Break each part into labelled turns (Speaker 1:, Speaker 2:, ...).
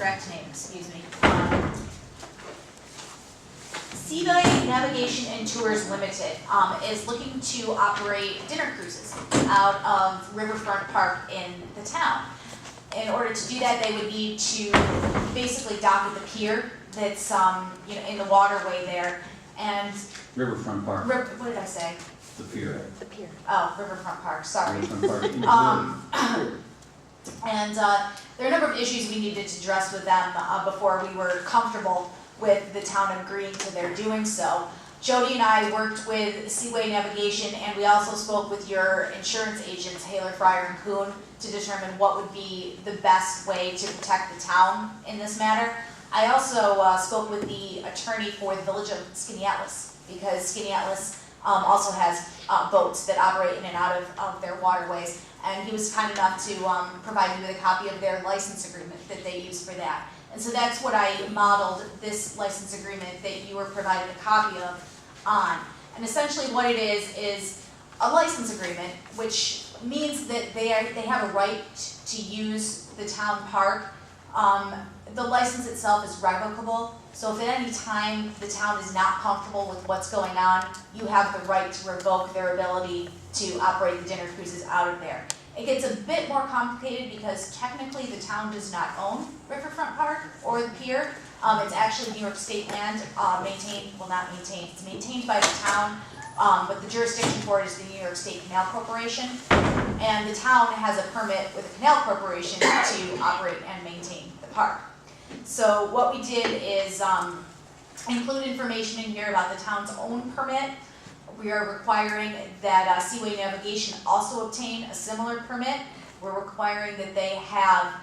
Speaker 1: correct name, excuse me. Seaway Navigation and Tours Limited is looking to operate dinner cruises out of Riverfront Park in the town. In order to do that, they would need to basically dock at the pier that's in the waterway there, and
Speaker 2: Riverfront Park.
Speaker 1: what did I say?
Speaker 2: The pier.
Speaker 1: The pier. Oh, Riverfront Park. Sorry.
Speaker 2: Riverfront Park.
Speaker 1: And there are a number of issues we needed to address with them before we were comfortable with the town agreeing to their doing so. Jody and I worked with Seaway Navigation, and we also spoke with your insurance agents, Haler, Fryer, and Kuhn, to determine what would be the best way to protect the town in this matter. I also spoke with the attorney for the village of Skaneateles, because Skaneateles also has boats that operate in and out of their waterways, and he was kind enough to provide me with a copy of their license agreement that they use for that. And so that's what I modeled this license agreement that you were provided a copy of on. And essentially what it is a license agreement, which means that they have a right to use the town park. The license itself is revocable, so if at any time the town is not comfortable with what's going on, you have the right to revoke their ability to operate the dinner cruises out of there. It gets a bit more complicated because technically the town does not own Riverfront Park or the pier. It's actually New York State land, it's maintained by the town, but the jurisdiction for it is the New York State Canal Corporation. And the town has a permit with the Canal Corporation to operate and maintain the park. So what we did is include information in here about the town's own permit. We are requiring that Seaway Navigation also obtain a similar permit. We're requiring that they have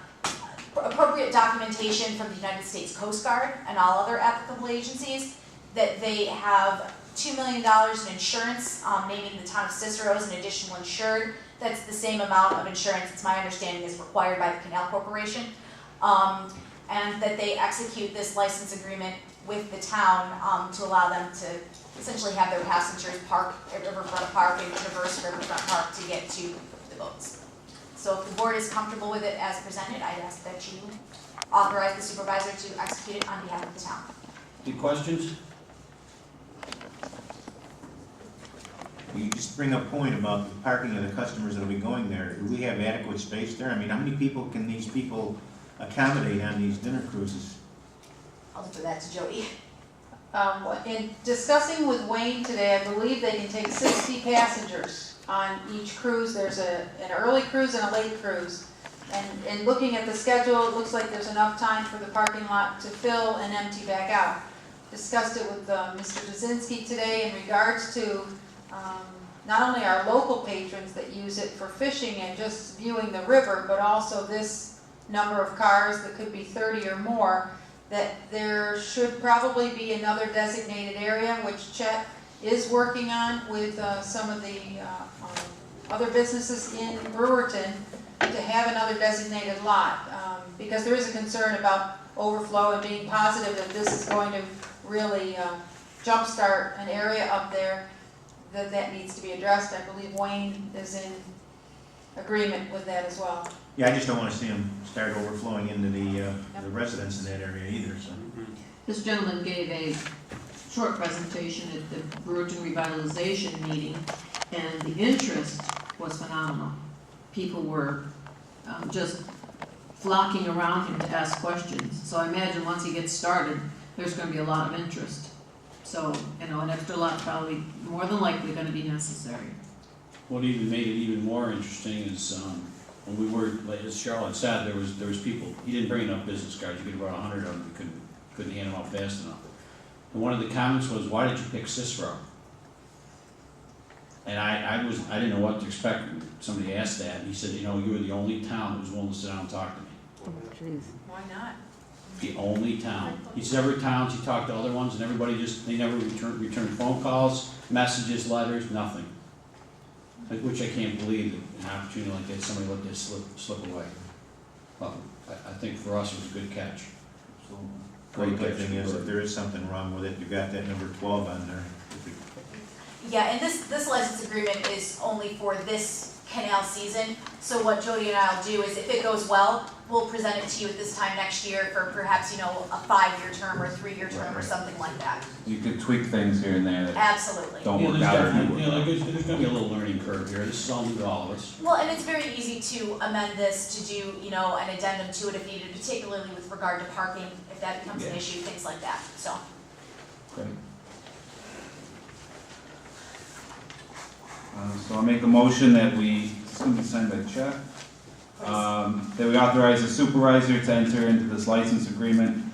Speaker 1: appropriate documentation from the United States Coast Guard and all other applicable agencies, that they have $2 million in insurance, naming the town of Cicero as an additional insured. That's the same amount of insurance, it's my understanding, is required by the Canal Corporation. And that they execute this license agreement with the town to allow them to essentially have their passengers park at Riverfront Park and traverse Riverfront Park to get to the boats. So if the board is comfortable with it as presented, I'd ask that you authorize the supervisor to execute it on behalf of the town.
Speaker 2: Any questions?
Speaker 3: You just bring up a point about the parking of the customers that will be going there. Do we have adequate space there? I mean, how many people can these people accommodate on these dinner cruises?
Speaker 1: I'll defer that to Jody.
Speaker 4: In discussing with Wayne today, I believe they can take 60 passengers on each cruise. There's an early cruise and a late cruise. And looking at the schedule, it looks like there's enough time for the parking lot to fill and empty back out. Discussed it with Mr. Dazinski today in regards to not only our local patrons that use it for fishing and just viewing the river, but also this number of cars that could be 30 or more, that there should probably be another designated area, which Chet is working on with some of the other businesses in Brewerton, to have another designated lot, because there is a concern about overflow and being positive that this is going to really jumpstart an area up there that needs to be addressed. I believe Wayne is in agreement with that as well.
Speaker 3: Yeah, I just don't want to see them start overflowing into the residents in that area either. So.
Speaker 5: This gentleman gave a short presentation at the Brewerton Revitalization meeting, and the interest was phenomenal. People were just flocking around him to ask questions. So I imagine once he gets started, there's going to be a lot of interest. So, an extra lot probably more than likely going to be necessary.
Speaker 2: What even made it even more interesting is when we were, like as Charlotte said, there was people. He didn't bring enough business cards. You could have brought 100 of them. You couldn't hand them out fast enough. And one of the comments was, "Why did you pick Cicero?" And I didn't know what to expect when somebody asked that. And he said, "You were the only town that was willing to sit down and talk to me."
Speaker 4: Why not?
Speaker 2: The only town. He said every town, he talked to other ones, and everybody they never returned phone calls, messages, letters, nothing. Which I can't believe that an opportunity like that, somebody let this slip away. Well, I think for us it was a good catch.
Speaker 3: So, the good thing is, if there is something wrong with it, you got that number 12 on there.
Speaker 1: Yeah, and this license agreement is only for this canal season. So what Jody and I will do is, if it goes well, we'll present it to you at this time next year for perhaps, a 5-year term or a 3-year term or something like that.
Speaker 6: You could tweak things here and there that
Speaker 1: Absolutely.
Speaker 6: don't
Speaker 2: Yeah,
Speaker 6: work
Speaker 2: there's
Speaker 6: out or
Speaker 2: definitely,
Speaker 6: do work out.
Speaker 2: there's gonna be a little learning curve here, this is all new to all of us.
Speaker 1: Well, and it's very easy to amend this, to do, an addendum to it if needed, particularly with regard to parking, if that becomes an
Speaker 2: Yeah.
Speaker 1: issue, things like that, so.
Speaker 6: Great. So I'll make a motion that it's gonna be signed by Chuck. That we authorize the supervisor to enter into this license agreement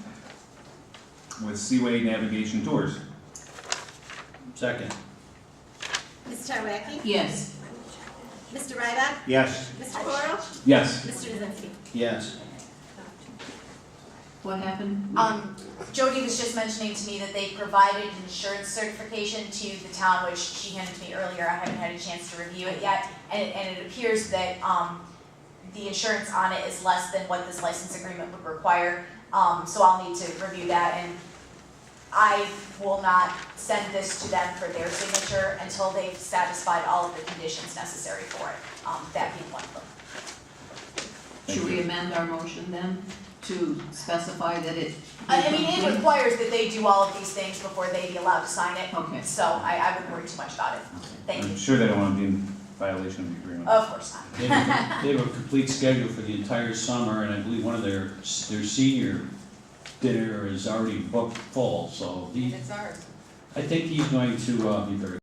Speaker 6: with Seaway Navigation Tours.
Speaker 2: Second.
Speaker 7: Ms. Tarwacki?
Speaker 5: Yes.
Speaker 7: Mr. Ryback?
Speaker 3: Yes,
Speaker 7: Mr. Coro?
Speaker 6: Yes.
Speaker 7: Mr. Lozinski?
Speaker 2: Yes.
Speaker 5: What happened?
Speaker 1: Jody was just mentioning to me that they provided an insurance certification to the town, which she handed to me earlier, I haven't had a chance to review it yet, and it appears that, the insurance on it is less than what this license agreement would require, so I'll need to review that, and I will not send this to them for their signature until they've satisfied all of the conditions necessary for it, that being one of them.
Speaker 5: Should we amend our motion then to specify that it?
Speaker 1: I mean, it requires that they do all of these things before they be allowed to sign it,
Speaker 5: Okay.
Speaker 1: so I wouldn't worry too much about it. Thank you.
Speaker 6: I'm sure they don't want to be in violation of the agreement.
Speaker 1: Of course not.
Speaker 2: They have a complete schedule for the entire summer, and I believe one of their senior dinner is already booked full, so
Speaker 4: And it's ours.
Speaker 2: I think he's going to be very